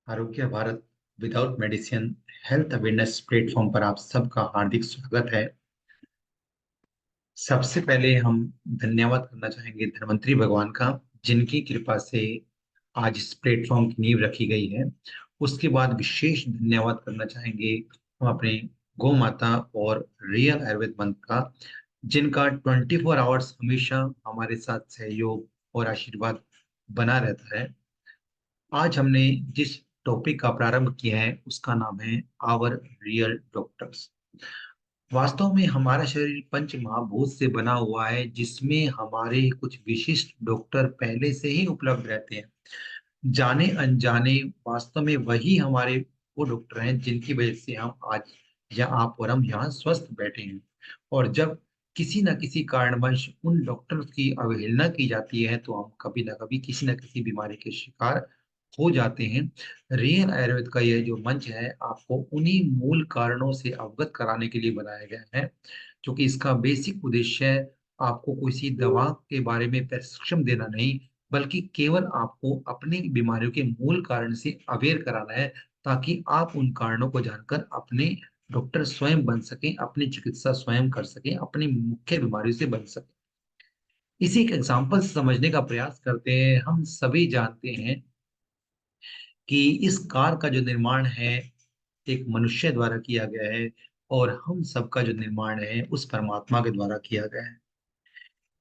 आरोग्य Bharat without medicine health awareness platform पर आप सबका हार्दिक स्वागत है। सबसे पहले हम धन्यवाद करना चाहेंगे धन्वंतरी भगवान का, जिनकी कृपा से आज इस प्लेटफॉर्म की नींव रखी गई है। उसके बाद विशेष धन्यवाद करना चाहेंगे हम अपने गौ माता और रियल आयुर्वेद मंत्र का, जिनका 24 आवर्स हमेशा हमारे साथ सहयोग और आशीर्वाद बना रहता है। आज हमने जिस टॉपिक का प्रारंभ किया है उसका नाम है आवर रियल डॉक्टर्स। वास्तव में हमारा शरीर पंच महाभूत से बना हुआ है, जिसमें हमारे कुछ विशिष्ट डॉक्टर पहले से ही उपलब्ध रहते हैं। जाने अनजाने वास्तव में वही हमारे वो डॉक्टर हैं जिनकी वजह से हम आज या आप और हम यहाँ स्वस्थ बैठे हैं। और जब किसी न किसी कारणवश उन डॉक्टर्स की अवहेलना की जाती है तो हम कभी ना कभी किसी न किसी बीमारी के शिकार हो जाते हैं। रियल आयुर्वेद का यह जो मंच है आपको उन्हीं मूल कारणों से अवगत कराने के लिए बनाया गया है, क्योंकि इसका बेसिक उद्देश्य है आपको किसी दवा के बारे में प्रिस्क्रिप्शन देना नहीं, बल्कि केवल आपको अपनी बीमारियों के मूल कारण से अवेयर कराना है, ताकि आप उन कारणों को जानकर अपने डॉक्टर स्वयं बन सकें, अपनी चिकित्सा स्वयं कर सकें, अपनी मुख्य बीमारियों से बन सकें। इसी एक एग्जाम्पल से समझने का प्रयास करते हैं। हम सभी जानते हैं कि इस कार का जो निर्माण है एक मनुष्य द्वारा किया गया है, और हम सबका जो निर्माण है उस परमात्मा के द्वारा किया गया है।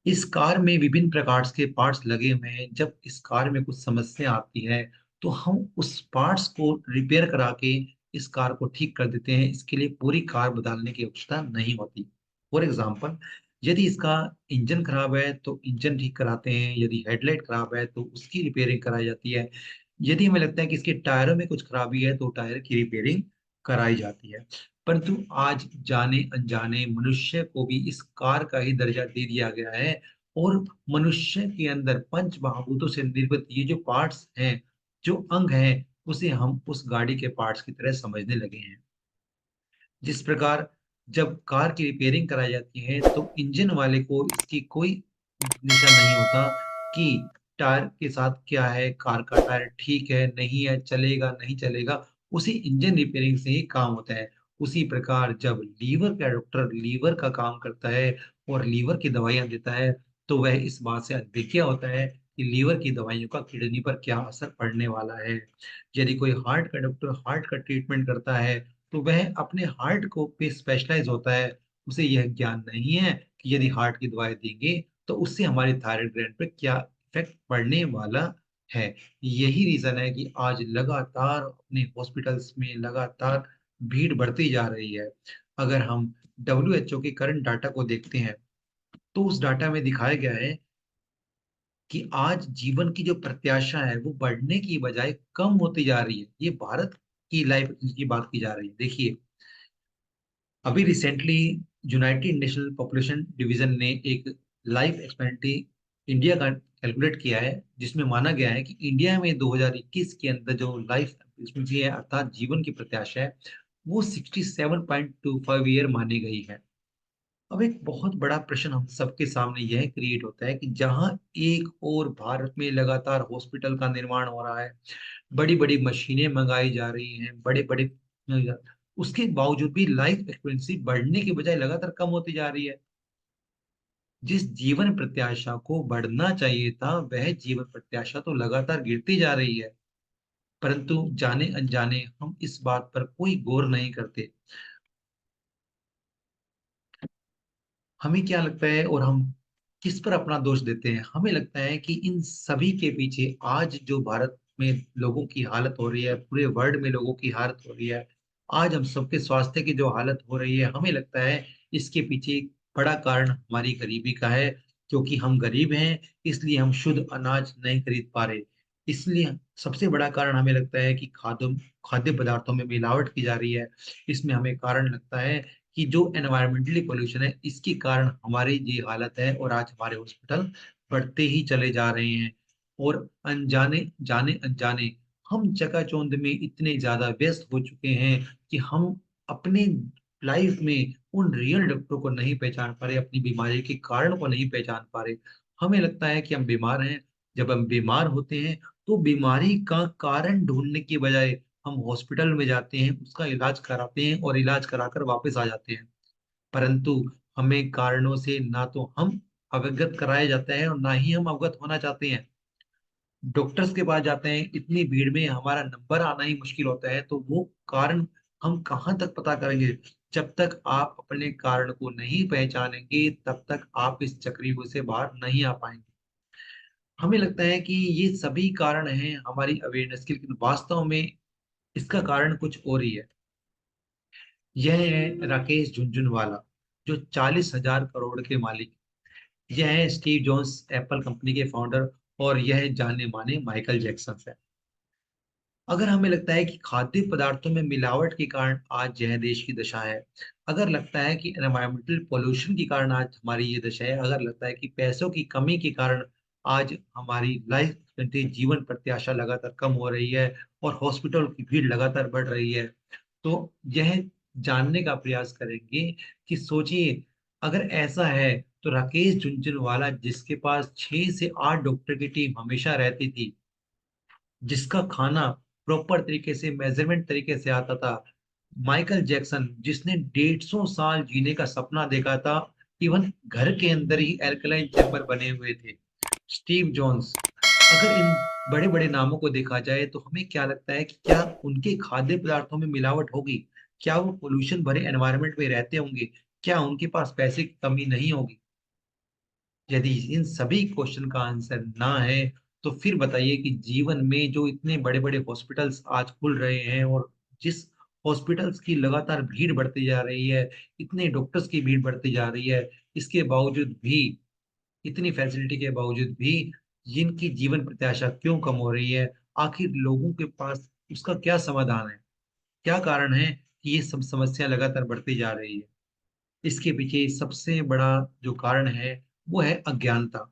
इस कार में विभिन्न प्रकार के पार्ट्स लगे हुए हैं। जब इस कार में कुछ समस्या आती है तो हम उस पार्ट्स को रिपेयर करा के इस कार को ठीक कर देते हैं। इसके लिए पूरी कार बदलने की आवश्यकता नहीं होती। फॉर एग्जाम्पल, यदि इसका इंजन खराब है तो इंजन ठीक कराते हैं, यदि हेडलाइट खराब है तो उसकी रिपेयरिंग कराई जाती है, यदि हमें लगता है कि इसके टायरों में कुछ खराबी है तो टायर की रिपेयरिंग कराई जाती है। परंतु आज जाने अनजाने मनुष्य को भी इस कार का ही दर्जा दे दिया गया है, और मनुष्य के अंदर पंच महाभूतों से निर्मित ये जो पार्ट्स हैं, जो अंग हैं, उसे हम उस गाड़ी के पार्ट्स की तरह समझने लगे हैं। जिस प्रकार जब कार की रिपेयरिंग कराई जाती है तो इंजन वाले को इसकी कोई दिशा नहीं होता कि टायर के साथ क्या है, कार का टायर ठीक है नहीं है, चलेगा नहीं चलेगा। उसी इंजन रिपेयरिंग से ही काम होता है। उसी प्रकार जब लीवर का डॉक्टर लीवर का काम करता है और लीवर की दवाइयां देता है, तो वह इस बात से अनभिज्ञ होता है कि लीवर की दवाइयों का किडनी पर क्या असर पड़ने वाला है। यदि कोई हार्ट का डॉक्टर हार्ट का ट्रीटमेंट करता है तो वह अपने हार्ट को पे स्पेशलाइज होता है। उसे यह ज्ञान नहीं है कि यदि हार्ट की दवाई देंगे तो उससे हमारी थायराइड ग्लैंड पर क्या इफेक्ट पड़ने वाला है। यही रीजन है कि आज लगातार अपने हॉस्पिटल्स में लगातार भीड़ बढ़ती जा रही है। अगर हम WHO के करंट डाटा को देखते हैं तो उस डाटा में दिखाया गया है कि आज जीवन की जो प्रत्याशा है वो बढ़ने की बजाय कम होती जा रही है। ये भारत की लाइफ की बात की जा रही है। देखिए, अभी recently United national population division ने एक लाइफ एक्सपेक्टेंसी इंडिया का कैलकुलेट किया है, जिसमें माना गया है कि इंडिया में 2021 के अंदर जो लाइफ एक्सपेक्टेंसी है अर्थात जीवन की प्रत्याशा है वो 67.25 ईयर मानी गई है। अब एक बहुत बड़ा प्रश्न हम सबके सामने यह क्रिएट होता है कि जहां एक और भारत में लगातार हॉस्पिटल का निर्माण हो रहा है, बड़ी बड़ी मशीनें मंगाई जा रही हैं, बड़े बड़े, उसके बावजूद भी लाइफ एक्सपेक्टेंसी बढ़ने के बजाय लगातार कम होती जा रही है। जिस जीवन प्रत्याशा को बढ़ना चाहिए था वह जीवन प्रत्याशा तो लगातार गिरती जा रही है। परंतु जाने अनजाने हम इस बात पर कोई गौर नहीं करते। हमें क्या लगता है और हम किस पर अपना दोष देते हैं? हमें लगता है कि इन सभी के पीछे आज जो भारत में लोगों की हालत हो रही है, पूरे वर्ल्ड में लोगों की हालत हो रही है, आज हम सबके स्वास्थ्य की जो हालत हो रही है, हमें लगता है इसके पीछे एक बड़ा कारण हमारी गरीबी का है। क्योंकि हम गरीब हैं इसलिए हम शुद्ध अनाज नहीं खरीद पा रहे। इसलिए सबसे बड़ा कारण हमें लगता है कि खाद्य खाद्य पदार्थों में मिलावट की जा रही है। इसमें हमें कारण लगता है कि जो एनवायरमेंटली पोल्यूशन है इसके कारण हमारी ये हालत है, और आज हमारे हॉस्पिटल बढ़ते ही चले जा रहे हैं। और अनजाने जाने अनजाने हम चकाचौंध में इतने ज्यादा व्यस्त हो चुके हैं कि हम अपने लाइफ में उन रियल डॉक्टर को नहीं पहचान पा रहे, अपनी बीमारी के कारण को नहीं पहचान पा रहे। हमें लगता है कि हम बीमार हैं। जब हम बीमार होते हैं तो बीमारी का कारण ढूंढने की बजाय हम हॉस्पिटल में जाते हैं, उसका इलाज कराते हैं और इलाज कराकर वापस आ जाते हैं। परंतु हमें कारणों से ना तो हम अवगत कराया जाता है और ना ही हम अवगत होना चाहते हैं। डॉक्टर्स के पास जाते हैं, इतनी भीड़ में हमारा नंबर आना ही मुश्किल होता है, तो वो कारण हम कहाँ तक पता करेंगे? जब तक आप अपने कारण को नहीं पहचानेंगे तब तक आप इस चक्रव्यूह से बाहर नहीं आ पाएंगे। हमें लगता है कि ये सभी कारण हैं हमारी अवेयरनेस के, लेकिन वास्तव में इसका कारण कुछ और ही है। यह है राकेश झुनझुनवाला, जो 40,000 करोड़ के मालिक। यह है स्टीव जॉब्स, एप्पल कंपनी के फाउंडर। और यह जाने माने माइकल जैक्सन है। अगर हमें लगता है कि खाद्य पदार्थों में मिलावट के कारण आज यह देश की दशा है, अगर लगता है कि एनवायरमेंटल पोल्यूशन के कारण आज हमारी ये दशा है, अगर लगता है कि पैसों की कमी के कारण आज हमारी लाइफ एक्सपेक्टेंसी, जीवन प्रत्याशा लगातार कम हो रही है और हॉस्पिटल की भीड़ लगातार बढ़ रही है, तो यह जानने का प्रयास करेंगे कि सोचिए, अगर ऐसा है तो राकेश झुनझुनवाला, जिसके पास 6 से 8 डॉक्टर की टीम हमेशा रहती थी, जिसका खाना प्रॉपर तरीके से मेजरमेंट तरीके से आता था, माइकल जैक्सन जिसने 150 साल जीने का सपना देखा था, इवन घर के अंदर ही एल्कलाइन चैम्बर बने हुए थे, स्टीव जॉन्स, अगर इन बड़े बड़े नामों को देखा जाए तो हमें क्या लगता है कि क्या उनके खाद्य पदार्थों में मिलावट होगी? क्या वो पोल्यूशन भरे एनवायरनमेंट में रहते होंगे? क्या उनके पास पैसे की कमी नहीं होगी? यदि इन सभी क्वेश्चन का आंसर ना है, तो फिर बताइए कि जीवन में जो इतने बड़े बड़े हॉस्पिटल्स आज खुल रहे हैं और जिस हॉस्पिटल्स की लगातार भीड़ बढ़ती जा रही है, इतने डॉक्टर्स की भीड़ बढ़ती जा रही है, इसके बावजूद भी, इतनी फैसिलिटी के बावजूद भी जिनकी जीवन प्रत्याशा क्यों कम हो रही है? आखिर लोगों के पास उसका क्या समाधान है? क्या कारण है कि ये सब समस्या लगातार बढ़ती जा रही है? इसके पीछे सबसे बड़ा जो कारण है वो है अज्ञानता।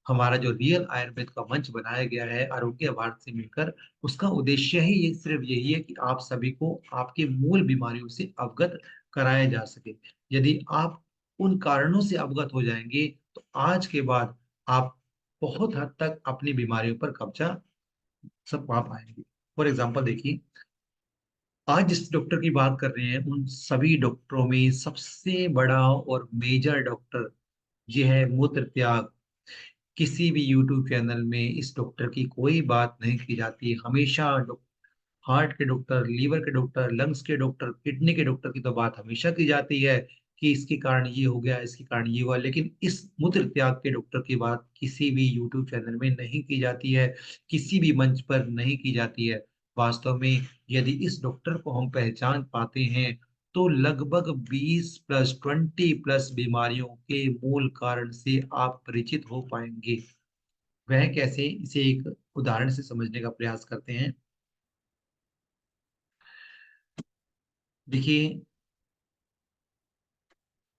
हमारा जो रियल आयुर्वेद का मंच बनाया गया है आरोग्य भारत से मिलकर, उसका उद्देश्य ही ये सिर्फ यही है कि आप सभी को आपके मूल बीमारियों से अवगत कराया जा सके। यदि आप उन कारणों से अवगत हो जाएंगे तो आज के बाद आप बहुत हद तक अपनी बीमारियों पर कब्जा सब पा पाएंगे। फॉर एग्जाम्पल देखिए, आज जिस डॉक्टर की बात कर रहे हैं उन सभी डॉक्टरों में सबसे बड़ा और मेजर डॉक्टर ये है मूत्र त्याग। किसी भी यूट्यूब चैनल में इस डॉक्टर की कोई बात नहीं की जाती। हमेशा हार्ट के डॉक्टर, लीवर के डॉक्टर, लंग्स के डॉक्टर, किडनी के डॉक्टर की तो बात हमेशा की जाती है कि इसके कारण ये हो गया, इसके कारण ये हुआ, लेकिन इस मूत्र त्याग के डॉक्टर की बात किसी भी यूट्यूब चैनल में नहीं की जाती है, किसी भी मंच पर नहीं की जाती है। वास्तव में यदि इस डॉक्टर को हम पहचान पाते हैं तो लगभग 20+20+ बीमारियों के मूल कारण से आप परिचित हो पाएंगे। वह कैसे, इसे एक उदाहरण से समझने का प्रयास करते हैं। देखिए,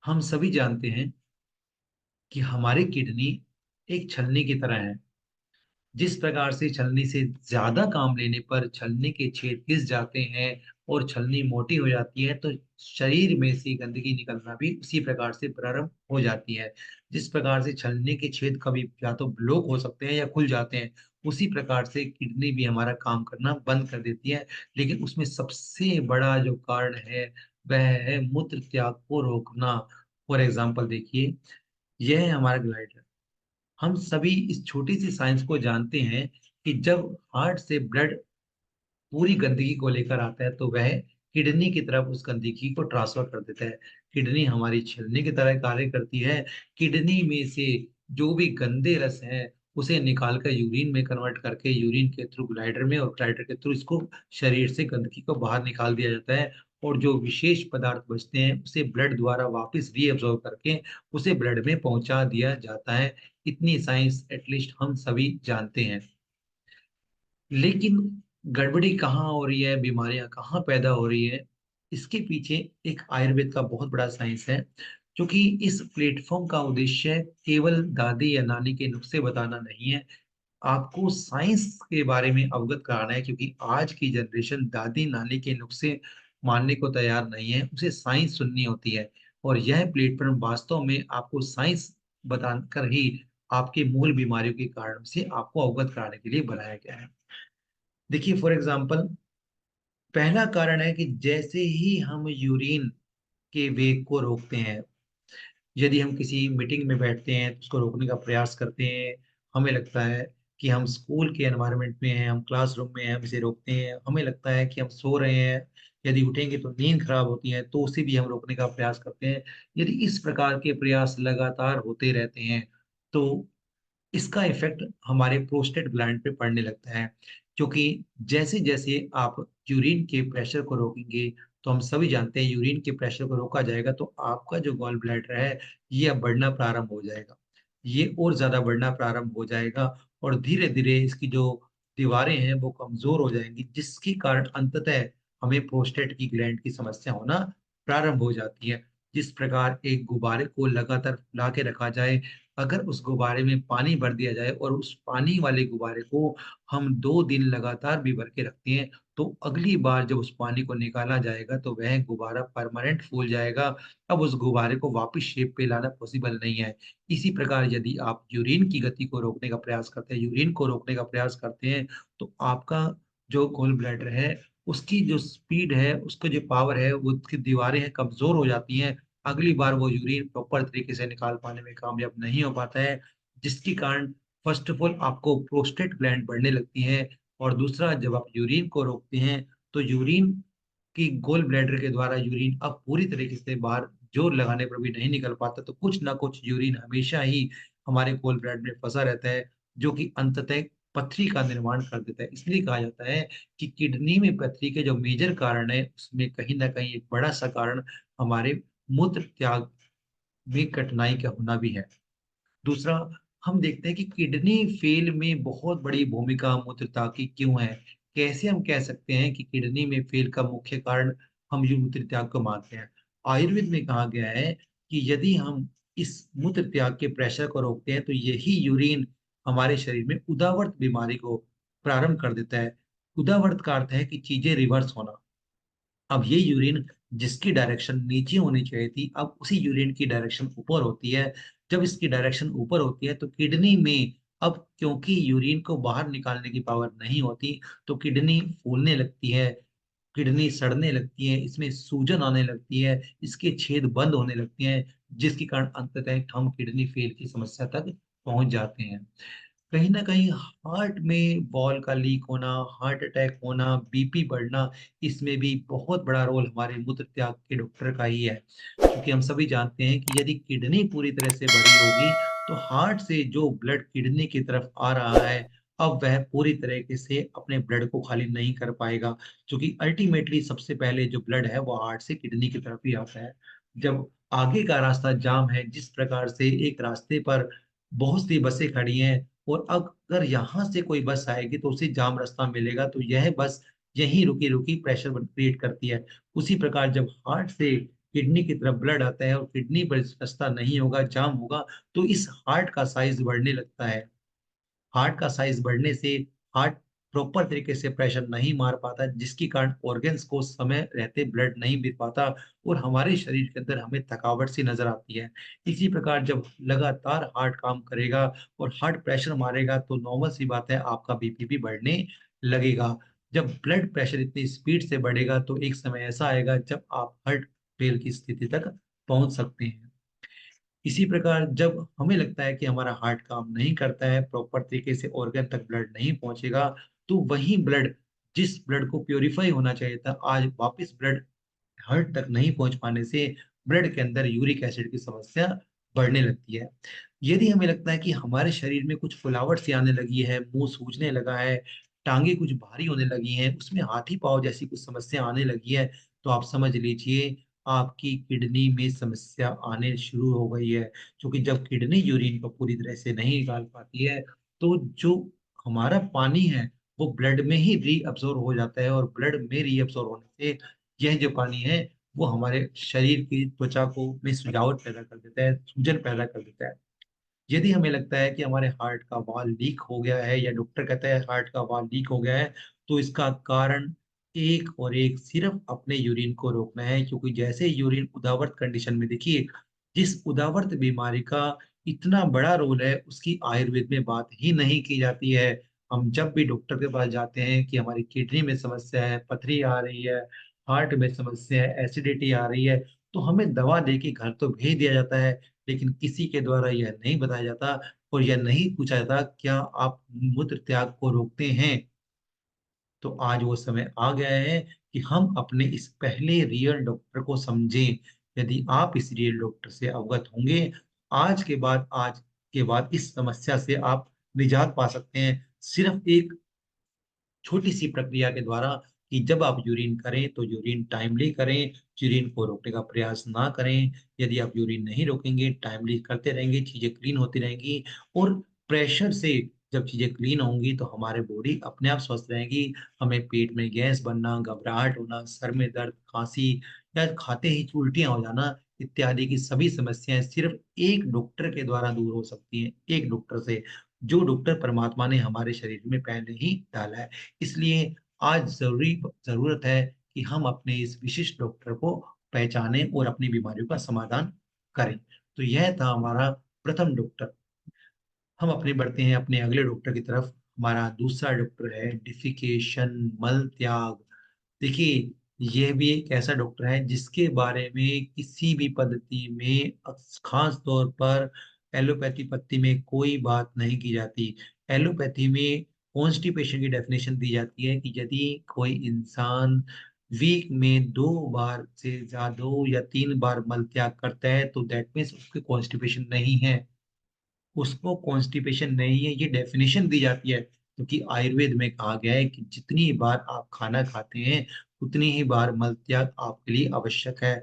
हम सभी जानते हैं कि हमारी किडनी एक छलनी की तरह है। जिस प्रकार से छलनी से ज्यादा काम लेने पर छलनी के छेद घिस जाते हैं और छलनी मोटी हो जाती है, तो शरीर में से गंदगी निकलना भी उसी प्रकार से प्रारंभ हो जाती है। जिस प्रकार से छलनी के छेद कभी या तो ब्लॉक हो सकते हैं या खुल जाते हैं, उसी प्रकार से किडनी भी हमारा काम करना बंद कर देती है। लेकिन उसमें सबसे बड़ा जो कारण है वह है मूत्र त्याग को रोकना। फॉर एग्जाम्पल देखिए, यह है हमारा ग्लाइडर। हम सभी इस छोटी सी साइंस को जानते हैं कि जब हार्ट से ब्लड पूरी गंदगी को लेकर आता है तो वह किडनी की तरफ उस गंदगी को ट्रांसफर कर देता है। किडनी हमारी छलनी की तरह कार्य करती है। किडनी में से जो भी गंदे रस हैं उसे निकालकर यूरिन में कन्वर्ट करके यूरिन के थ्रू ग्लाइडर में और ग्लाइडर के थ्रू इसको शरीर से गंदगी को बाहर निकाल दिया जाता है। और जो विशेष पदार्थ बचते हैं उसे ब्लड द्वारा वापस रीअब्सॉर्ब करके उसे ब्लड में पहुंचा दिया जाता है। इतनी साइंस एटलीस्ट हम सभी जानते हैं। लेकिन गड़बड़ी कहाँ हो रही है, बीमारियां कहाँ पैदा हो रही है? इसके पीछे एक आयुर्वेद का बहुत बड़ा साइंस है। क्योंकि इस प्लेटफॉर्म का उद्देश्य केवल दादी या नानी के नुस्खे बताना नहीं है, आपको साइंस के बारे में अवगत कराना है। क्योंकि आज की जनरेशन दादी नानी के नुस्खे मानने को तैयार नहीं है, उसे साइंस सुननी होती है। और यह प्लेटफॉर्म वास्तव में आपको साइंस बताकर ही आपके मूल बीमारियों के कारण से आपको अवगत कराने के लिए बनाया गया है। देखिए फॉर एग्जांपल, पहला कारण है कि जैसे ही हम यूरिन के वेग को रोकते हैं, यदि हम किसी मीटिंग में बैठते हैं तो उसको रोकने का प्रयास करते हैं, हमें लगता है कि हम स्कूल के एनवायरनमेंट में हैं, हम क्लासरूम में हैं, हम इसे रोकते हैं, हमें लगता है कि हम सो रहे हैं, यदि उठेंगे तो नींद खराब होती है तो उसे भी हम रोकने का प्रयास करते हैं। यदि इस प्रकार के प्रयास लगातार होते रहते हैं तो इसका इफेक्ट हमारे प्रोस्टेट ग्लैंड पे पड़ने लगता है, क्योंकि जैसे जैसे आप यूरिन के प्रेशर को रोकेंगे, तो हम सभी जानते हैं यूरिन के प्रेशर को रोका जाएगा तो आपका जो गॉल ब्लैडर है ये अब बढ़ना प्रारंभ हो जाएगा, ये और ज्यादा बढ़ना प्रारंभ हो जाएगा, और धीरे धीरे इसकी जो दीवारें हैं वो कमजोर हो जाएंगी, जिसके कारण अंततः हमें प्रोस्टेट की ग्लैंड की समस्या होना प्रारंभ हो जाती है। जिस प्रकार एक गुब्बारे को लगातार फुला के रखा जाए, अगर उस गुब्बारे में पानी भर दिया जाए और उस पानी वाले गुब्बारे को हम 2 दिन लगातार भी भर के रखते हैं, तो अगली बार जब उस पानी को निकाला जाएगा तो वह गुब्बारा परमानेंट फूल जाएगा। अब उस गुब्बारे को वापस शेप पे लाना पॉसिबल नहीं है। इसी प्रकार यदि आप यूरिन की गति को रोकने का प्रयास करते हैं, यूरिन को रोकने का प्रयास करते हैं, तो आपका जो गॉल ब्लैडर है उसकी जो स्पीड है, उसका जो पावर है, वो उसकी दीवारें हैं कमजोर हो जाती हैं। अगली बार वो यूरिन प्रॉपर तरीके से निकाल पाने में कामयाब नहीं हो पाता है, जिसके कारण फर्स्ट ऑफ ऑल आपको प्रोस्टेट ग्लैंड बढ़ने लगती है, और दूसरा जब आप यूरिन को रोकते हैं तो यूरिन की गोल ब्लैडर के द्वारा यूरिन अब पूरी तरीके से बाहर जोर लगाने पर भी नहीं निकल पाता, तो कुछ ना कुछ यूरिन हमेशा ही हमारे गोल ब्लैडर में फंसा रहता है, जो कि अंततः पथरी का निर्माण कर देता है। इसलिए कहा जाता है कि किडनी में पथरी के जो मेजर कारण है उसमें कहीं ना कहीं एक बड़ा सा कारण हमारे मूत्र त्याग में कठिनाई का होना भी है। दूसरा, हम देखते हैं कि किडनी फेल में बहुत बड़ी भूमिका मूत्रता की क्यों है। कैसे हम कह सकते हैं कि किडनी में फेल का मुख्य कारण हम ये मूत्र त्याग को मानते हैं। आयुर्वेद में कहा गया है कि यदि हम इस मूत्र त्याग के प्रेशर को रोकते हैं तो यही यूरिन हमारे शरीर में उदावृत बीमारी को प्रारंभ कर देता है। उदावृत का अर्थ है कि चीजें रिवर्स होना। अब ये यूरिन जिसकी डायरेक्शन नीचे होनी चाहिए थी, अब उसी यूरिन की डायरेक्शन ऊपर होती है। जब इसकी डायरेक्शन ऊपर होती है तो किडनी में, अब क्योंकि यूरिन को बाहर निकालने की पावर नहीं होती, तो किडनी फूलने लगती है, किडनी सड़ने लगती है, इसमें सूजन आने लगती है, इसके छेद बंद होने लगते हैं, जिसके कारण अंततः हम किडनी फेल की समस्या तक पहुंच जाते हैं। कहीं ना कहीं हार्ट में वॉल का लीक होना, हार्ट अटैक होना, बीपी बढ़ना, इसमें भी बहुत बड़ा रोल हमारे मूत्र त्याग के डॉक्टर का ही है, क्योंकि हम सभी जानते हैं कि यदि किडनी पूरी तरह से बड़ी होगी तो हार्ट से जो ब्लड किडनी की तरफ आ रहा है, अब वह पूरी तरीके से अपने ब्लड को खाली नहीं कर पाएगा, क्योंकि अल्टीमेटली सबसे पहले जो ब्लड है वो हार्ट से किडनी की तरफ ही आता है। जब आगे का रास्ता जाम है, जिस प्रकार से एक रास्ते पर बहुत सी बसें खड़ी हैं, और अगर यहाँ से कोई बस आएगी तो उसे जाम रास्ता मिलेगा, तो यह बस यहीं रुकी रुकी प्रेशर क्रिएट करती है। उसी प्रकार जब हार्ट से किडनी की तरफ ब्लड आता है और किडनी पर रास्ता नहीं होगा, जाम होगा, तो इस हार्ट का साइज बढ़ने लगता है। हार्ट का साइज बढ़ने से हार्ट प्रॉपर तरीके से प्रेशर नहीं मार पाता, जिसके कारण ऑर्गन्स को समय रहते ब्लड नहीं मिल पाता, और हमारे शरीर के अंदर हमें थकावट सी नजर आती है। इसी प्रकार जब लगातार हार्ट काम करेगा और हार्ट प्रेशर मारेगा तो नॉर्मल सी बात है आपका बीपी भी बढ़ने लगेगा। जब ब्लड प्रेशर इतनी स्पीड से बढ़ेगा तो एक समय ऐसा आएगा जब आप हार्ट फेल की स्थिति तक पहुंच सकते हैं। इसी प्रकार जब हमें लगता है कि हमारा हार्ट काम नहीं करता है, प्रॉपर तरीके से ऑर्गन तक ब्लड नहीं पहुंचेगा, तो वही ब्लड, जिस ब्लड को प्योरीफाई होना चाहिए था, आज वापस ब्लड हार्ट तक नहीं पहुंच पाने से ब्लड के अंदर यूरिक एसिड की समस्या बढ़ने लगती है। यदि हमें लगता है कि हमारे शरीर में कुछ फुलावट सी आने लगी है, मुंह सूजने लगा है, टांगे कुछ भारी होने लगी हैं, उसमें हाथी पांव जैसी कुछ समस्या आने लगी है, तो आप समझ लीजिए आपकी किडनी में समस्या आने शुरू हो गई है। क्योंकि जब किडनी यूरिन को पूरी तरह से नहीं निकाल पाती है तो जो हमारा पानी है वो ब्लड में ही रीअब्सॉर्ब हो जाता है, और ब्लड में रीअब्सॉर्ब होने से यह जो पानी है वो हमारे शरीर की त्वचा को में सुजावट पैदा कर देता है, सूजन पैदा कर देता है। यदि हमें लगता है कि हमारे हार्ट का वाल्व लीक हो गया है, या डॉक्टर कहता है हार्ट का वाल्व लीक हो गया है, तो इसका कारण एक और एक सिर्फ अपने यूरिन को रोकना है। क्योंकि जैसे यूरिन उदावरत कंडीशन में, देखिए जिस उदावरत बीमारी का इतना बड़ा रोल है उसकी आयुर्वेद में बात ही नहीं की जाती है। हम जब भी डॉक्टर के पास जाते हैं कि हमारी किडनी में समस्या है, पथरी आ रही है, हार्ट में समस्या है, एसिडिटी आ रही है, तो हमें दवा दे के घर तो भेज दिया जाता है, लेकिन किसी के द्वारा यह नहीं बताया जाता और यह नहीं पूछा जाता क्या आप मूत्र त्याग को रोकते हैं। तो आज वो समय आ गया है कि हम अपने इस पहले रियल डॉक्टर को समझें। यदि आप इस रियल डॉक्टर से अवगत होंगे, आज के बाद इस समस्या से आप निजात पा सकते हैं, सिर्फ एक छोटी सी प्रक्रिया के द्वारा कि जब आप यूरिन करें तो यूरिन टाइमली करें, यूरिन को रोकने का प्रयास ना करें। यदि आप यूरिन नहीं रोकेंगे, टाइमली करते रहेंगे, चीजें क्लीन होती रहेंगी और प्रेशर से जब चीजें क्लीन होंगी तो हमारे बॉडी अपने आप स्वस्थ रहेगी। हमें पेट में गैस बनना, घबराहट होना, सर में दर्द, खांसी या खाते ही उल्टियां हो जाना इत्यादि की सभी समस्याएं सिर्फ एक डॉक्टर के द्वारा दूर हो सकती हैं, एक डॉक्टर से, जो डॉक्टर परमात्मा ने हमारे शरीर में पहले ही डाला है। इसलिए आज जरूरत है कि हम अपने इस विशिष्ट डॉक्टर को पहचानें और अपनी बीमारियों का समाधान करें। तो यह था हमारा प्रथम डॉक्टर। हम अपने बढ़ते हैं अपने अगले डॉक्टर की तरफ। हमारा दूसरा डॉक्टर है डिफिकेशन, मल त्याग। देखिए, यह भी एक ऐसा डॉक्टर है जिसके बारे में किसी भी पद्धति में खास तौर पर एलोपैथी पत्ती में कोई बात नहीं की जाती। एलोपैथी में कॉन्स्टिपेशन की डेफिनेशन दी जाती है कि यदि कोई इंसान वीक में 2 बार से ज्यादा 2 या 3 बार मल त्याग करता है तो दैट मीन्स उसके कॉन्स्टिपेशन नहीं है, उसको कॉन्स्टिपेशन नहीं है, ये डेफिनेशन दी जाती है। क्योंकि आयुर्वेद में कहा गया है कि जितनी बार आप खाना खाते हैं उतनी ही बार मल त्याग आपके लिए आवश्यक है।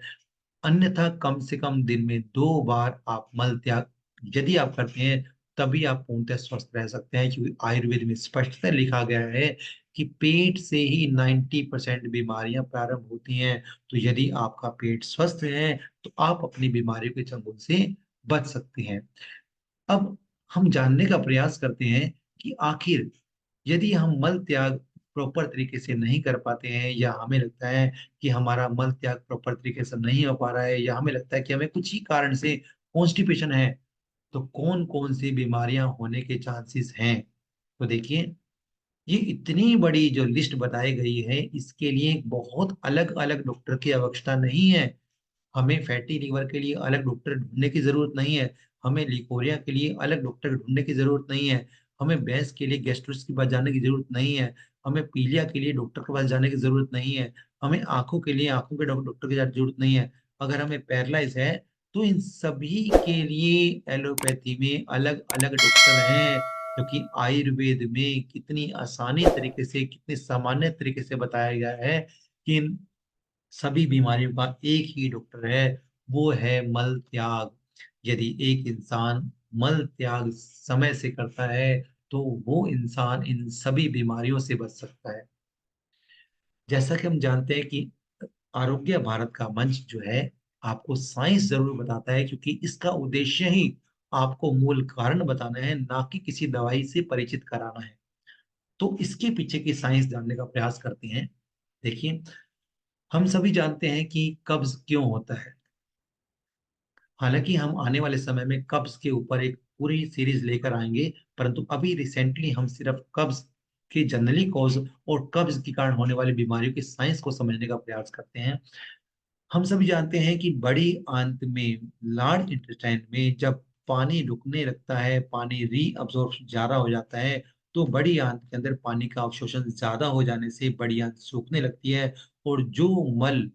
अन्यथा कम से कम दिन में 2 बार आप मल त्याग यदि आप करते हैं तभी आप पूर्णतः स्वस्थ रह सकते हैं, क्योंकि आयुर्वेद में स्पष्टतः लिखा गया है कि पेट से ही 90% बीमारियां प्रारंभ होती हैं। तो यदि आपका पेट स्वस्थ है तो आप अपनी बीमारियों के चंगुल से बच सकते हैं। अब हम जानने का प्रयास करते हैं कि आखिर यदि हम मल त्याग प्रॉपर तरीके से नहीं कर पाते हैं, या हमें लगता है कि हमारा मल त्याग प्रॉपर तरीके से नहीं हो पा रहा है, या हमें लगता है कि हमें कुछ ही कारण से कॉन्स्टिपेशन है, तो कौन कौन सी बीमारियां होने के चांसेस हैं। तो देखिए, ये इतनी बड़ी जो लिस्ट बताई गई है इसके लिए बहुत अलग अलग डॉक्टर की आवश्यकता नहीं है। हमें फैटी लीवर के लिए अलग डॉक्टर ढूंढने की जरूरत नहीं है, हमें लिकोरिया के लिए अलग डॉक्टर ढूंढने की जरूरत नहीं है, हमें भैंस के लिए गैस्ट्रोस के पास जाने की जरूरत नहीं है, हमें पीलिया के लिए डॉक्टर के पास जाने की जरूरत नहीं है, हमें आंखों के लिए आंखों के डॉक्टर की जरूरत नहीं है। अगर हमें पैरालाइज है तो इन सभी के लिए एलोपैथी में अलग अलग डॉक्टर हैं, क्योंकि आयुर्वेद में कितनी आसानी तरीके से, कितने सामान्य तरीके से बताया गया है कि सभी बीमारियों का एक ही डॉक्टर है, वो है मल त्याग। यदि एक इंसान मल त्याग समय से करता है तो वो इंसान इन सभी बीमारियों से बच सकता है। जैसा कि हम जानते हैं कि आरोग्य भारत का मंच जो है आपको साइंस जरूर बताता है, क्योंकि इसका उद्देश्य ही आपको मूल कारण बताना है, ना कि किसी दवाई से परिचित कराना है। तो इसके पीछे की साइंस जानने का प्रयास करते हैं। देखिए, हम सभी जानते हैं कि कब्ज क्यों होता है। हालांकि हम आने वाले समय में कब्ज के ऊपर एक पूरी सीरीज लेकर आएंगे, परंतु अभी रिसेंटली हम सिर्फ कब्ज के जनरली कॉज और कब्ज के कारण होने वाली बीमारियों की साइंस को समझने का प्रयास करते हैं। हम सभी जानते हैं कि बड़ी आंत में, लार्ज इंटेस्टाइन में जब पानी रुकने लगता है, पानी रीअब्जॉर्प्शन ज्यादा हो जाता है, तो बड़ी आंत के अंदर पानी का अवशोषण ज्यादा हो जाने से बड़ी आंत सूखने लगती है, और जो मल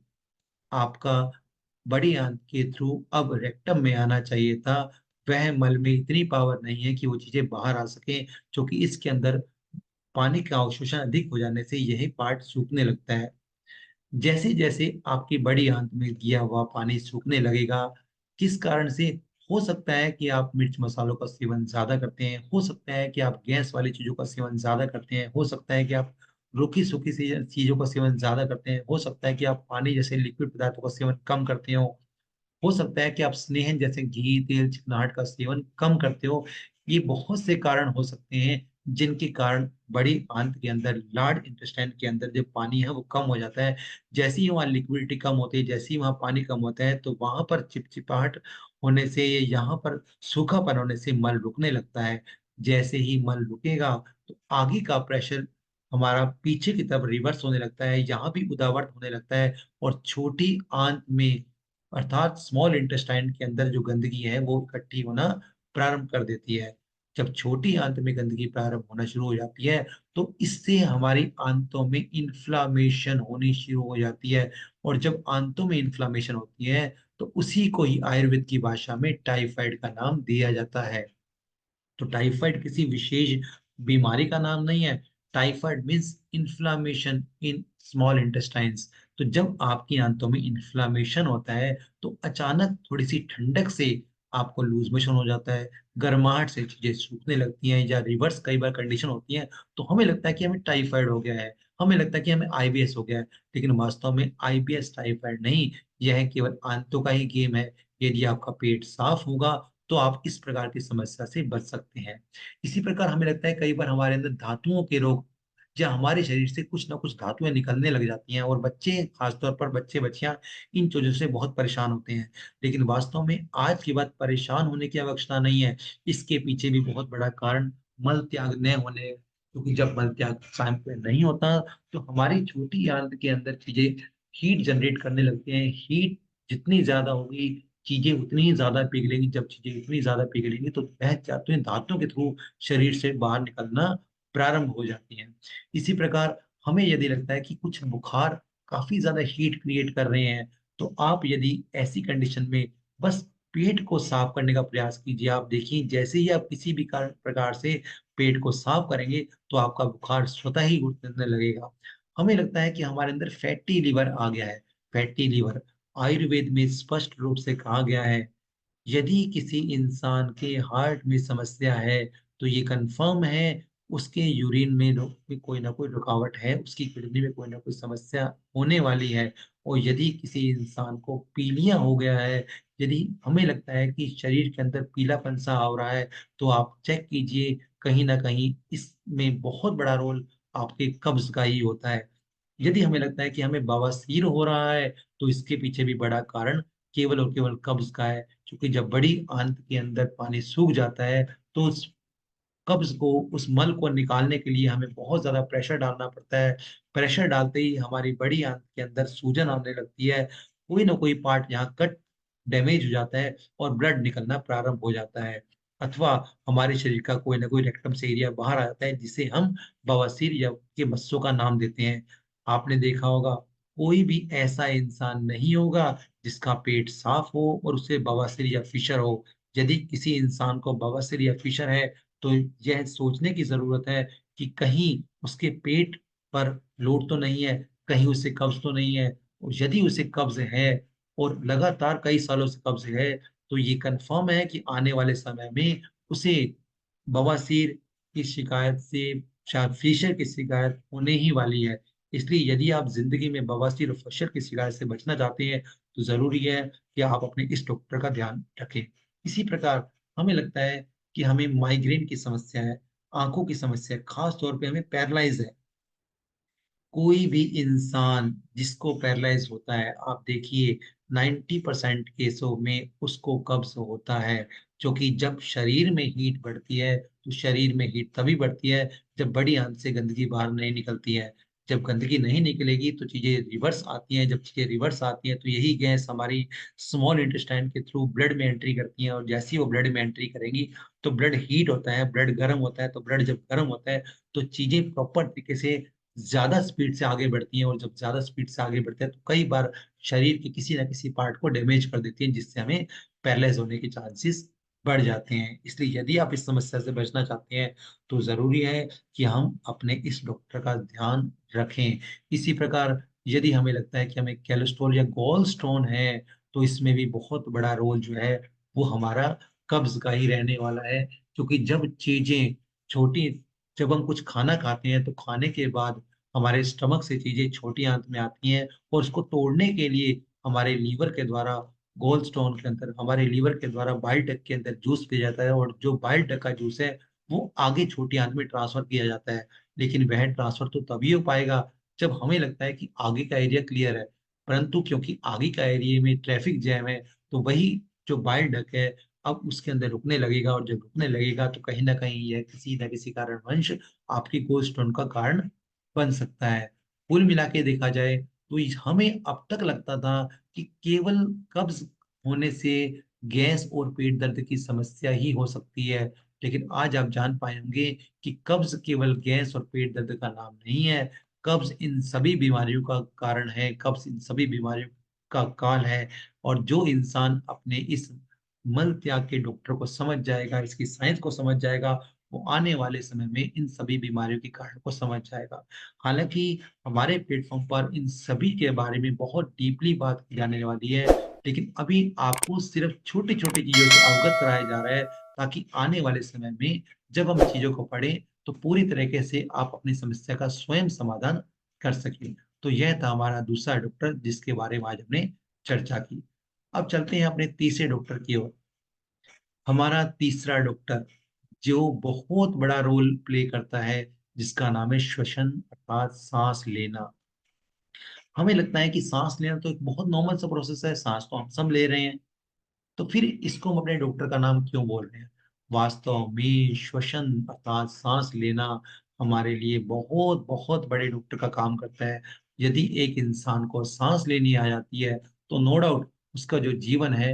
आपका बड़ी आंत के थ्रू अब रेक्टम में आना चाहिए था, वह मल में इतनी पावर नहीं है कि वो चीजें बाहर आ सके, क्योंकि इसके अंदर पानी का अवशोषण अधिक हो जाने से यही पार्ट सूखने लगता है। जैसे जैसे आपकी बड़ी आंत में गया हुआ पानी सूखने लगेगा, किस कारण से, हो सकता है कि आप मिर्च मसालों का सेवन ज्यादा करते हैं, हो सकता है कि आप गैस वाली चीजों का सेवन ज्यादा करते हैं, हो सकता है कि आप रूखी सूखी चीजों का सेवन ज्यादा करते हैं, हो सकता है कि आप पानी जैसे लिक्विड पदार्थों का सेवन कम करते हो सकता है कि आप स्नेहन जैसे घी, तेल, चिकनाहट का सेवन कम करते हो। ये बहुत से कारण हो सकते हैं जिनके कारण बड़ी आंत के अंदर, लार्ज इंटेस्टाइन के अंदर जो पानी है वो कम हो जाता है। जैसे ही वहाँ लिक्विडिटी कम होती है, जैसे ही वहाँ पानी कम होता है, तो वहां पर चिपचिपाहट होने से, यहाँ पर सूखापन होने से मल रुकने लगता है। जैसे ही मल रुकेगा तो आगे का प्रेशर हमारा पीछे की तरफ रिवर्स होने लगता है, यहाँ भी उदावर्ण होने लगता है, और छोटी आंत में अर्थात स्मॉल इंटेस्टाइन के अंदर जो गंदगी है वो इकट्ठी होना प्रारंभ कर देती है। जब छोटी आंत में गंदगी प्रारंभ होना शुरू हो जाती है तो इससे हमारी आंतों में इन्फ्लामेशन होनी शुरू हो जाती है, और जब आंतों में इन्फ्लामेशन होती है तो उसी को ही आयुर्वेद की भाषा में टाइफाइड का नाम दिया जाता है। तो टाइफाइड किसी विशेष बीमारी का नाम नहीं है। Typhoid means inflammation in small intestines. तो जब आपकी आंतों में इन्फ्लामेशन होता है तो अचानक थोड़ी सी ठंडक से आपको लूज मोशन हो जाता है, गर्माहट से चीजें सूखने लगती हैं, या रिवर्स कई बार कंडीशन होती है तो हमें लगता है कि हमें टाइफाइड हो गया है, हमें लगता है कि हमें आईबीएस हो गया है। लेकिन वास्तव में आईबीएस टाइफाइड नहीं, यह केवल आंतों का ही गेम है। यदि आपका पेट साफ होगा तो आप इस प्रकार की समस्या से बच सकते हैं। इसी प्रकार हमें लगता है कई बार हमारे अंदर धातुओं के रोग, या हमारे शरीर से कुछ ना कुछ धातुएं निकलने लग जाती हैं, और बच्चे, खासतौर पर बच्चे बच्चियां, इन चीजों से बहुत परेशान होते हैं। लेकिन वास्तव में आज की बात परेशान होने की आवश्यकता नहीं है, इसके पीछे भी बहुत बड़ा कारण मल त्याग न होने, क्योंकि जब मल त्याग टाइम पे नहीं होता तो हमारी छोटी आंत के अंदर चीजें हीट जनरेट करने लगती हैं। हीट जितनी ज्यादा होगी, चीजें उतनी ही ज्यादा पिघलेंगी, जब चीजें उतनी ज्यादा पिघलेंगी तो वह जाते हैं धातुओं के थ्रू शरीर से बाहर निकलना प्रारंभ हो जाती हैं। इसी प्रकार हमें यदि लगता है कि कुछ बुखार काफी ज्यादा हीट क्रिएट कर रहे हैं, तो आप यदि ऐसी कंडीशन में बस पेट को साफ करने का प्रयास कीजिए। आप देखिए जैसे ही आप किसी भी प्रकार से पेट को साफ करेंगे तो आपका बुखार स्वतः ही उतरने लगेगा। हमें लगता है कि हमारे अंदर फैटी लिवर आ गया है। फैटी लिवर आयुर्वेद में स्पष्ट रूप से कहा गया है, यदि किसी इंसान के हार्ट में समस्या है तो ये कंफर्म है उसके यूरिन में कोई ना कोई रुकावट है, उसकी किडनी में कोई ना कोई समस्या होने वाली है। और यदि किसी इंसान को पीलिया हो गया है, यदि हमें लगता है कि शरीर के अंदर पीलापन सा हो रहा है, तो आप चेक कीजिए, कहीं ना कहीं इसमें बहुत बड़ा रोल आपके कब्ज का ही होता है। यदि हमें लगता है कि हमें बवासीर हो रहा है तो इसके पीछे भी बड़ा कारण केवल और केवल कब्ज का है, क्योंकि जब बड़ी आंत के अंदर पानी सूख जाता है तो उस कब्ज को, उस मल को निकालने के लिए हमें बहुत ज्यादा प्रेशर डालना पड़ता है। प्रेशर डालते ही हमारी बड़ी आंत के अंदर सूजन आने लगती है, कोई ना कोई पार्ट यहाँ कट, डैमेज हो जाता है और ब्लड निकलना प्रारंभ हो जाता है। अथवा हमारे शरीर का कोई ना कोई रेक्टम से एरिया बाहर आ जाता है, जिसे हम बवासीर या के मस्सों का नाम देते हैं। आपने देखा होगा कोई भी ऐसा इंसान नहीं होगा जिसका पेट साफ हो और उसे बवासीर या फिशर हो। यदि किसी इंसान को बवासीर या फिशर है तो यह सोचने की जरूरत है कि कहीं उसके पेट पर लोड तो नहीं है, कहीं उसे कब्ज तो नहीं है। और यदि उसे कब्ज है और लगातार कई सालों से कब्ज है, तो ये कंफर्म है कि आने वाले समय में उसे बवासीर की शिकायत से, शायद फिशर की शिकायत होने ही वाली है। इसलिए यदि आप जिंदगी में बवासीर और फिशर की शिकायत से बचना चाहते हैं तो जरूरी है कि आप अपने इस डॉक्टर का ध्यान रखें। इसी प्रकार हमें लगता है कि हमें माइग्रेन की समस्या है, आंखों की समस्या है, खास तौर पे हमें पैरलाइज है। कोई भी इंसान जिसको पैरालाइज होता है, आप देखिए 90% केसों में उसको कब्ज होता है। क्योंकि जब शरीर में हीट बढ़ती है तो शरीर में हीट तभी बढ़ती है जब बड़ी आंत से गंदगी बाहर नहीं निकलती है। जब गंदगी नहीं निकलेगी तो चीजें रिवर्स आती हैं, जब चीजें रिवर्स आती हैं तो यही गैस हमारी स्मॉल इंटेस्टाइन के थ्रू ब्लड में एंट्री करती हैं, और जैसे ही वो ब्लड में एंट्री करेंगी तो ब्लड हीट होता है, ब्लड गर्म होता है, तो ब्लड जब गर्म होता है तो चीजें प्रॉपर तरीके से ज्यादा स्पीड से आगे बढ़ती हैं, और जब ज्यादा स्पीड से आगे बढ़ते हैं तो कई बार शरीर के किसी ना किसी पार्ट को डैमेज कर देती हैं, जिससे हमें पैरालाइज होने के चांसेस बढ़ जाते हैं। इसलिए यदि आप इस समस्या से बचना चाहते हैं तो जरूरी है कि हम अपने इस डॉक्टर का ध्यान रखें। इसी प्रकार यदि हमें लगता है कि हमें कोलेस्ट्रॉल या गॉल स्टोन है, तो इसमें भी बहुत बड़ा रोल जो है वो हमारा कब्ज का ही रहने वाला है। क्योंकि जब चीजें छोटी, जब हम कुछ खाना खाते हैं तो खाने के बाद हमारे स्टमक से चीजें छोटी आंत में आती हैं, और उसको तोड़ने के लिए हमारे लीवर के द्वारा, गोल स्टोन के अंदर हमारे लीवर के द्वारा बाइल डक्ट के अंदर जूस पिया जाता है, और जो बाइल डक्ट का जूस है वो आगे छोटी आंत में ट्रांसफर किया जाता है। लेकिन वह ट्रांसफर तो तभी हो पाएगा जब हमें लगता है कि आगे का एरिया क्लियर है। परंतु क्योंकि आगे का एरिया में ट्रैफिक जैम है, तो वही जो बाइल डक्ट है अब उसके अंदर रुकने लगेगा, और जब रुकने लगेगा तो कहीं ना कहीं यह किसी न किसी कारणवश आपकी गोल्ड स्टोन का कारण बन सकता है। कुल मिला के देखा जाए तो हमें अब तक लगता था कि केवल कब्ज होने से गैस और पेट दर्द की समस्या ही हो सकती है, लेकिन आज आप जान पाएंगे कि कब्ज केवल गैस और पेट दर्द का नाम नहीं है। कब्ज इन सभी बीमारियों का कारण है, कब्ज इन सभी बीमारियों का काल है। और जो इंसान अपने इस मल त्याग के डॉक्टर को समझ जाएगा, इसकी साइंस को समझ जाएगा, वो आने वाले समय में इन सभी बीमारियों के कारण को समझ जाएगा। हालांकि हमारे प्लेटफॉर्म पर इन सभी के बारे में बहुत डीपली बात की जाने वाली है, लेकिन अभी आपको सिर्फ छोटी छोटी चीजों से अवगत कराया जा रहा है, ताकि आने वाले समय में जब हम चीजों को पढ़ें तो पूरी तरीके से आप अपनी समस्या का स्वयं समाधान कर सकें। तो यह था हमारा दूसरा डॉक्टर जिसके बारे में आज हमने चर्चा की। अब चलते हैं अपने तीसरे डॉक्टर की ओर। हमारा तीसरा डॉक्टर जो बहुत बड़ा रोल प्ले करता है, जिसका नाम है श्वसन अर्थात सांस लेना। हमें लगता है कि सांस लेना तो एक बहुत नॉर्मल सा प्रोसेस है, सांस तो हम सब ले रहे हैं, तो फिर इसको हम अपने डॉक्टर का नाम क्यों बोल रहे हैं? वास्तव में श्वसन अर्थात सांस लेना हमारे लिए बहुत बहुत बड़े डॉक्टर का काम करता है। यदि एक इंसान को सांस लेनी आ जाती है तो नो डाउट उसका जो जीवन है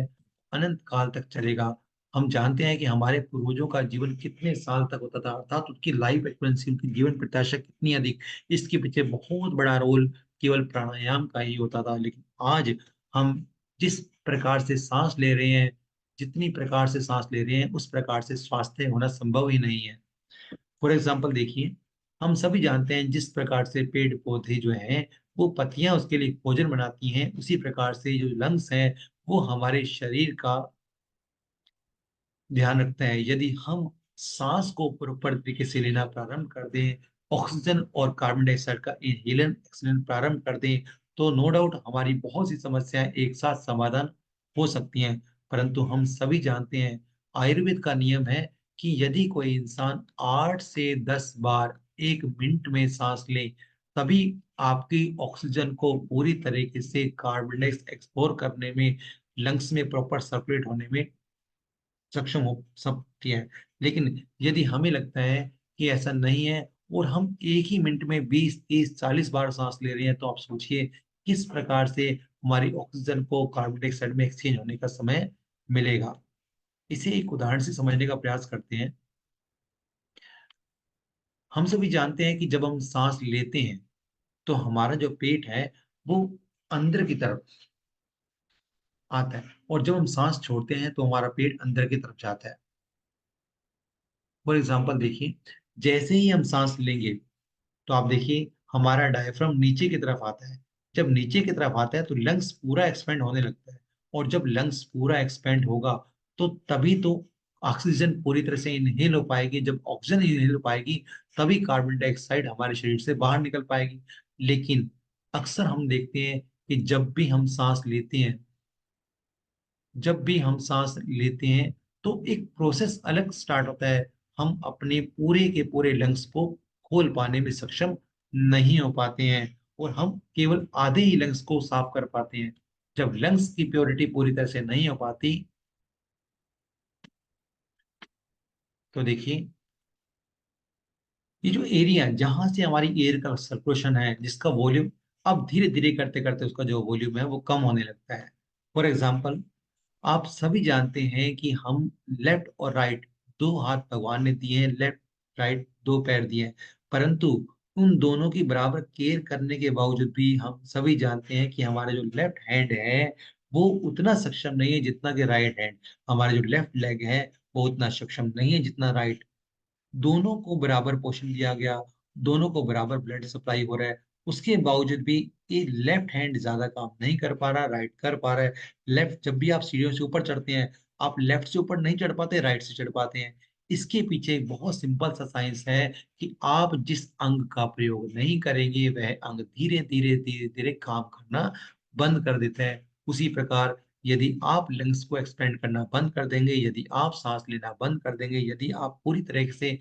अनंत काल तक चलेगा। हम जानते हैं कि हमारे पूर्वजों का जीवन कितने साल तक होता था, अर्थात उनकी लाइफ एक्सपेक्टेंसी, उनकी जीवन प्रत्याशा कितनी अधिक, इसके पीछे बहुत बड़ा रोल केवल प्राणायाम का ही होता था। लेकिन आज हम जिस प्रकार से सांस ले रहे हैं, जितनी प्रकार से सांस ले रहे हैं, उस प्रकार से स्वास्थ्य होना संभव ही नहीं है। फॉर एग्जाम्पल देखिए, हम सभी जानते हैं जिस प्रकार से पेड़ पौधे जो हैं वो पत्तियां उसके लिए भोजन बनाती हैं, उसी प्रकार से जो लंग्स हैं वो हमारे शरीर का ध्यान रखते हैं। यदि हम सांस को प्रॉपर तरीके से लेना प्रारंभ कर दें, ऑक्सीजन और कार्बन डाइऑक्साइड का इनहेलन एक्सलेशन प्रारंभ कर दें, तो नो डाउट हमारी बहुत सी समस्याएं एक साथ समाधान हो सकती हैं। परंतु हम सभी जानते हैं, आयुर्वेद का नियम है कि यदि कोई इंसान 8 से 10 बार 1 मिनट में सांस ले, तभी आपकी ऑक्सीजन को पूरी तरीके से कार्बन डाइऑक्साइड एक्सप्लोर करने में, लंग्स में प्रॉपर सर्कुलेट होने में सक्षम हो सकती है। लेकिन यदि हमें लगता है कि ऐसा नहीं है और हम एक ही मिनट में 20 30 40 बार सांस ले रहे हैं, तो आप सोचिए किस प्रकार से हमारी ऑक्सीजन को कार्बन डाइऑक्साइड में एक्सचेंज होने का समय मिलेगा। इसे एक उदाहरण से समझने का प्रयास करते हैं। हम सभी जानते हैं कि जब हम सांस लेते हैं तो हमारा जो पेट है वो अंदर की तरफ आता है, और जब हम सांस छोड़ते हैं तो हमारा पेट अंदर की तरफ जाता है। फॉर एग्जाम्पल देखिए, जैसे ही हम सांस लेंगे तो आप देखिए हमारा डायफ्राम नीचे की तरफ आता है। जब नीचे की तरफ आता है तो लंग्स पूरा एक्सपेंड होने लगता है, और जब लंग्स पूरा एक्सपेंड होगा तो तभी तो ऑक्सीजन पूरी तरह से इनहेल हो पाएगी। जब ऑक्सीजन इनहेल हो पाएगी तभी कार्बन डाइऑक्साइड हमारे शरीर से बाहर निकल पाएगी। लेकिन अक्सर हम देखते हैं कि जब भी हम सांस लेते हैं तो एक प्रोसेस अलग स्टार्ट होता है। हम अपने पूरे के पूरे लंग्स को खोल पाने में सक्षम नहीं हो पाते हैं, और हम केवल आधे ही लंग्स को साफ कर पाते हैं। जब लंग्स की प्योरिटी पूरी तरह से नहीं हो पाती तो देखिए, ये जो एरिया जहां से हमारी एयर का सर्कुलेशन है, जिसका वॉल्यूम अब धीरे धीरे करते करते उसका जो वॉल्यूम है वो कम होने लगता है। फॉर एग्जाम्पल, आप सभी जानते हैं कि हम लेफ्ट और राइट दो हाथ भगवान ने दिए हैं, लेफ्ट राइट दो पैर दिए हैं, परंतु उन दोनों की बराबर केयर करने के बावजूद भी हम सभी जानते हैं कि हमारा जो लेफ्ट हैंड है वो उतना सक्षम नहीं है जितना कि राइट हैंड। हमारा जो लेफ्ट लेग है वो उतना सक्षम नहीं है जितना राइट। दोनों को बराबर पोषण दिया गया, दोनों को बराबर ब्लड सप्लाई हो रहा है, उसके बावजूद भी ये लेफ्ट हैंड ज्यादा काम नहीं कर पा रहा, राइट कर पा रहा है। लेफ्ट जब भी आप सीढ़ियों से ऊपर चढ़ते हैं, आप लेफ्ट से ऊपर नहीं चढ़ पाते, राइट से चढ़ पाते हैं। इसके पीछे एक बहुत सिंपल सा साइंस है कि आप जिस अंग का प्रयोग नहीं करेंगे वह अंग धीरे धीरे धीरे धीरे काम करना बंद कर देता है। उसी प्रकार यदि आप लंग्स को एक्सपेंड करना बंद कर देंगे, यदि आप सांस लेना बंद कर देंगे, यदि आप पूरी तरह से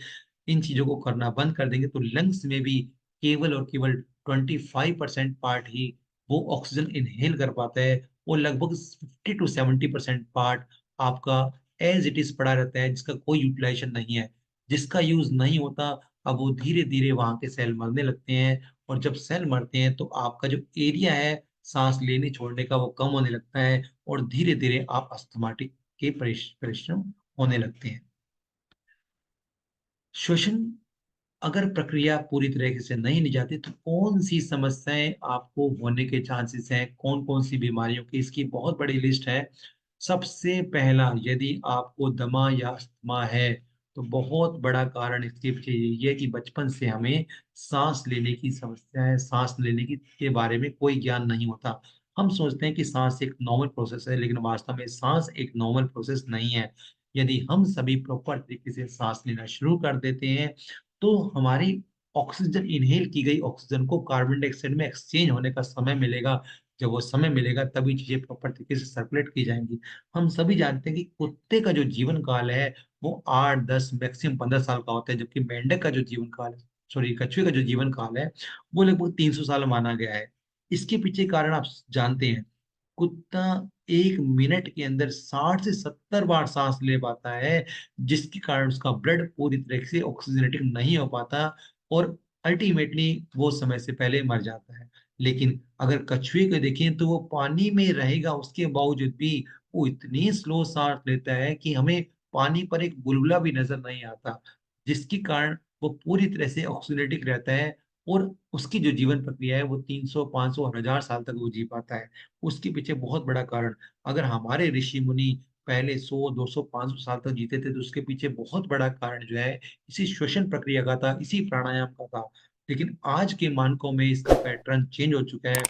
इन चीजों को करना बंद कर देंगे, तो लंग्स में भी केवल और केवल 25% पार्ट ही वो ऑक्सीजन इनहेल कर पाता है, और लगभग 50 to 70% पार्ट आपका एज इट इज पड़ा रहता है, जिसका कोई यूटिलाइजेशन नहीं है, जिसका यूज नहीं होता। अब वो धीरे धीरे वहां के सेल मरने लगते हैं, और जब सेल मरते हैं तो आपका जो एरिया है सांस लेने छोड़ने का वो कम होने लगता है, और धीरे धीरे आप अस्थमाटिक के परिश्रम होने लगते हैं। श्वसन अगर प्रक्रिया पूरी तरीके से नहीं ली जाती तो कौन सी समस्याएं आपको होने के चांसेस हैं, कौन कौन सी बीमारियों की, इसकी बहुत बड़ी लिस्ट है। सबसे पहला, यदि आपको दमा या अस्थमा है तो बहुत बड़ा कारण इसके पीछे यही है कि बचपन से हमें सांस लेने की समस्या है, सांस लेने की के बारे में कोई ज्ञान नहीं होता। हम सोचते हैं कि सांस एक नॉर्मल प्रोसेस है, लेकिन वास्तव में सांस एक नॉर्मल प्रोसेस नहीं है। यदि हम सभी प्रॉपर तरीके से सांस लेना शुरू कर देते हैं तो हमारी ऑक्सीजन, इनहेल की गई ऑक्सीजन को कार्बन डाइऑक्साइड में एक्सचेंज होने का समय मिलेगा। जब वो समय मिलेगा तभी चीजें प्रॉपर तरीके से सर्कुलेट की जाएंगी। हम सभी जानते हैं कि कुत्ते का जो जीवन काल है वो 8 10 मैक्सिमम 15 साल का होता है, जबकि मेंढक का जो जीवन काल है, सॉरी कछुए का जो जीवन काल है वो लगभग 300 साल माना गया है। इसके पीछे कारण आप जानते हैं। कुत्ता 1 मिनट के अंदर 60 से 70 बार सांस ले पाता है, जिसके कारण उसका ब्लड पूरी तरह से ऑक्सीजनेटेड नहीं हो पाता, और अल्टीमेटली वो समय से पहले मर जाता है। लेकिन अगर कछुए को देखें तो वो पानी में रहेगा, उसके बावजूद भी वो इतनी स्लो सांस लेता है कि हमें पानी पर एक बुलबुला भी नजर नहीं आता, जिसके कारण वो पूरी तरह से ऑक्सीजनेटिक रहता है। और उसकी जो जीवन प्रक्रिया है वो 300 500 और 1000 साल तक वो जी पाता है। उसके पीछे बहुत बड़ा कारण, अगर हमारे ऋषि मुनि पहले 100 200 500 साल तक जीते थे तो उसके पीछे बहुत बड़ा कारण जो है इसी श्वसन प्रक्रिया का था, इसी प्राणायाम का था। लेकिन आज के मानकों में इसका पैटर्न चेंज हो चुका है।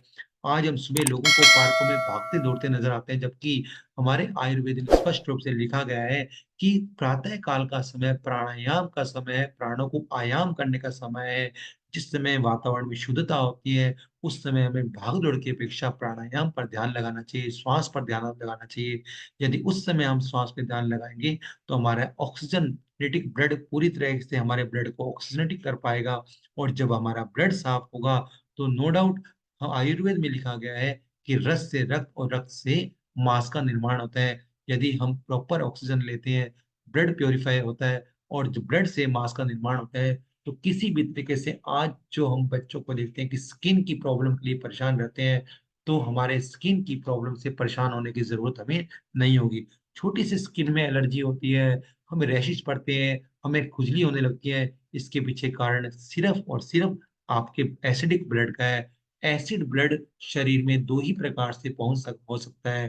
आज हम सुबह लोगों को पार्कों में भागते दौड़ते नजर आते हैं, जबकि हमारे आयुर्वेद में स्पष्ट रूप से लिखा गया है कि प्रातः काल का समय प्राणायाम का समय है, प्राणों को आयाम करने का समय है। जिस समय वातावरण में शुद्धता होती है उस समय हमें भाग दौड़ की अपेक्षा प्राणायाम पर ध्यान लगाना चाहिए, श्वास पर ध्यान लगाना चाहिए। यदि उस समय हम श्वास पर ध्यान लगाएंगे तो हमारा ऑक्सीजनेटिक ब्लड पूरी तरह से हमारे ब्लड को ऑक्सीजनेटिक कर पाएगा। और जब हमारा ब्लड साफ होगा तो नो डाउट, आयुर्वेद में लिखा गया है कि रस से रक्त और रक्त से मांस का निर्माण होता है। यदि हम प्रॉपर ऑक्सीजन लेते हैं, ब्लड प्योरीफाई होता है, और जो ब्लड से मांस का निर्माण होता है, तो किसी भी तरीके से आज जो हम बच्चों को देखते हैं कि स्किन की प्रॉब्लम के लिए परेशान रहते हैं, तो हमारे स्किन की प्रॉब्लम से परेशान होने की जरूरत हमें नहीं होगी। छोटी सी स्किन में एलर्जी होती है, हमें रैशेज पड़ते हैं, हमें खुजली होने लगती है, इसके पीछे कारण सिर्फ और सिर्फ आपके एसिडिक ब्लड का है। एसिड ब्लड शरीर में दो ही प्रकार से हो सकता है।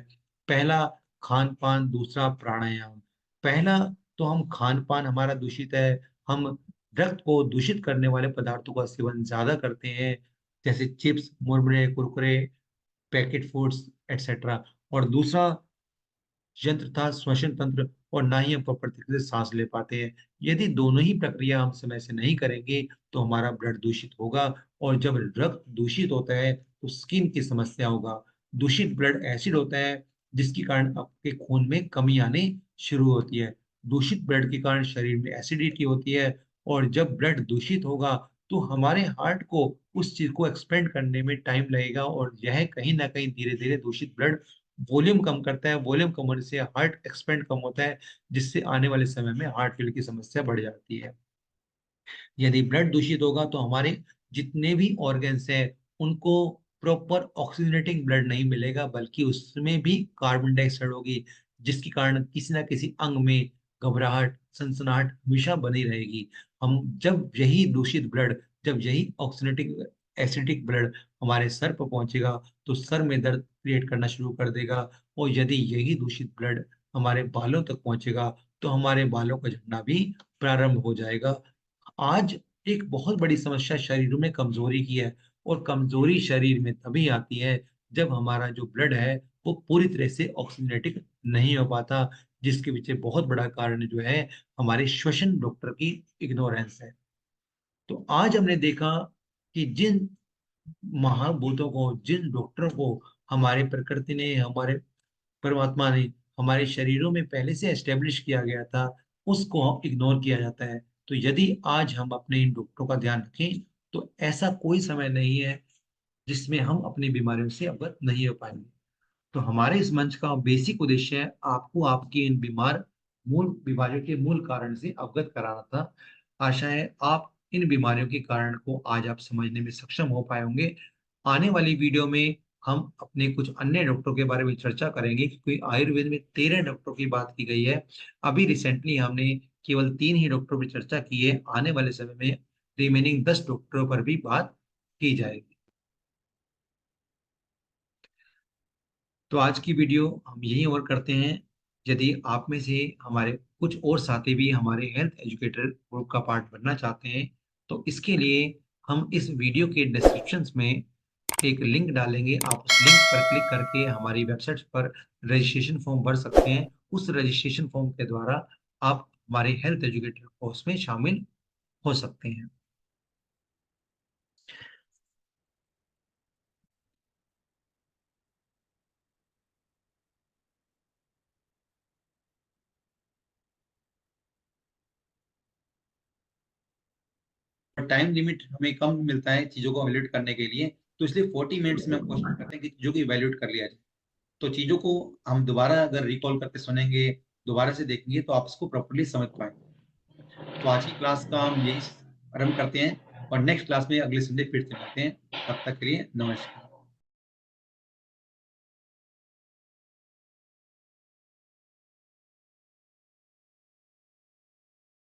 पहला खान पान, दूसरा प्राणायाम। पहला, तो हम खान पान हमारा दूषित है, हम रक्त को दूषित करने वाले पदार्थों का सेवन ज्यादा करते हैं, जैसे चिप्स, मुरमुरे, कुरकुरे, पैकेट फूड्स एक्सेट्रा। और दूसरा यंत्र था श्वसन तंत्र, और ना ही हम प्रॉपर तरीके से सांस ले पाते हैं। यदि दोनों ही प्रक्रिया हम समय से नहीं करेंगे तो हमारा ब्लड दूषित होगा, और जब रक्त दूषित होता है तो स्किन की समस्या होगा। दूषित ब्लड एसिड होता है जिसके कारण आपके खून में कमी आने शुरू होती है। दूषित ब्लड के कारण शरीर में एसिडिटी होती है, और जब ब्लड दूषित होगा तो हमारे हार्ट को उस चीज को एक्सपेंड करने में टाइम लगेगा, और यह कहीं ना कहीं धीरे धीरे दूषित ब्लड वॉल्यूम कम करता है। वॉल्यूम कम होने से हार्ट एक्सपेंड कम होता है, जिससे आने वाले समय में हार्ट फेल की समस्या बढ़ जाती है। यदि ब्लड दूषित होगा तो हमारे जितने भी ऑर्गन्स हैं उनको प्रॉपर ऑक्सीजनेटिंग ब्लड नहीं मिलेगा, बल्कि उसमें भी कार्बन डाइऑक्साइड होगी, जिसके कारण किसी ना किसी अंग में घबराहट, सनसनाहट हमेशा बनी रहेगी। हम जब यही दूषित ब्लड, जब यही ऑक्सीजनेटिक एसिडिक ब्लड हमारे सर पर पहुंचेगा तो सर में दर्द क्रिएट करना शुरू कर देगा। और यदि यही दूषित ब्लड हमारे बालों तक पहुंचेगा तो हमारे बालों का झड़ना भी प्रारंभ हो जाएगा। आज एक बहुत बड़ी समस्या शरीरों में कमजोरी की है, और कमजोरी शरीर में तभी आती है जब हमारा जो ब्लड है वो पूरी तरह से ऑक्सीजनेटिक नहीं हो पाता, जिसके पीछे बहुत बड़ा कारण जो है हमारे श्वसन डॉक्टर की इग्नोरेंस है। तो आज हमने देखा कि जिन महाभूतों को, जिन डॉक्टरों को हमारे प्रकृति ने, हमारे परमात्मा ने हमारे शरीरों में पहले से एस्टेब्लिश किया गया था, उसको इग्नोर किया जाता है। तो यदि आज हम अपने इन डॉक्टरों का ध्यान रखें तो ऐसा कोई समय नहीं है जिसमें हम अपनी बीमारियों से अवगत नहीं हो पाएंगे। तो हमारे इस मंच का बेसिक उद्देश्य है आपको आपके इन बीमार मूल बीमारियों के मूल कारण से अवगत कराना था। आशा है आप इन बीमारियों के कारण को आज आप समझने में सक्षम हो पाए होंगे। आने वाली वीडियो में हम अपने कुछ अन्य डॉक्टरों के बारे में चर्चा करेंगे, क्योंकि आयुर्वेद में 13 डॉक्टरों की बात की गई है। अभी रिसेंटली हमने केवल 3 ही डॉक्टरों पर चर्चा की है। आने वाले समय में रिमेनिंग 10 डॉक्टरों पर भी बात की जाएगी। तो आज की वीडियो हम यहीं और करते हैं। यदि आप में से हमारे कुछ और साथी भी हमारे हेल्थ एजुकेटर ग्रुप का पार्ट बनना चाहते हैं, तो इसके लिए हम इस वीडियो के डिस्क्रिप्शन में एक लिंक डालेंगे। आप उस लिंक पर क्लिक करके हमारी वेबसाइट पर रजिस्ट्रेशन फॉर्म भर सकते हैं। उस रजिस्ट्रेशन फॉर्म के द्वारा आप हमारे हेल्थ एजुकेटर कोर्स में शामिल हो सकते हैं। और टाइम लिमिट हमें कम मिलता है चीजों को इवैल्यूएट करने के लिए, तो इसलिए 40 मिनट्स में हम कोशिश करते हैं कि चीजों को इवैल्यूएट कर लिया जाए। तो चीजों को हम दोबारा अगर रिकॉल करके सुनेंगे, दोबारा से देखेंगे, तो आप इसको प्रॉपर्ली समझ पाएंगे। तो आज की क्लास का हम यही आरंभ करते हैं और नेक्स्ट क्लास में अगले संडे फिर से मिलते हैं। तब तक के लिए नमस्कार।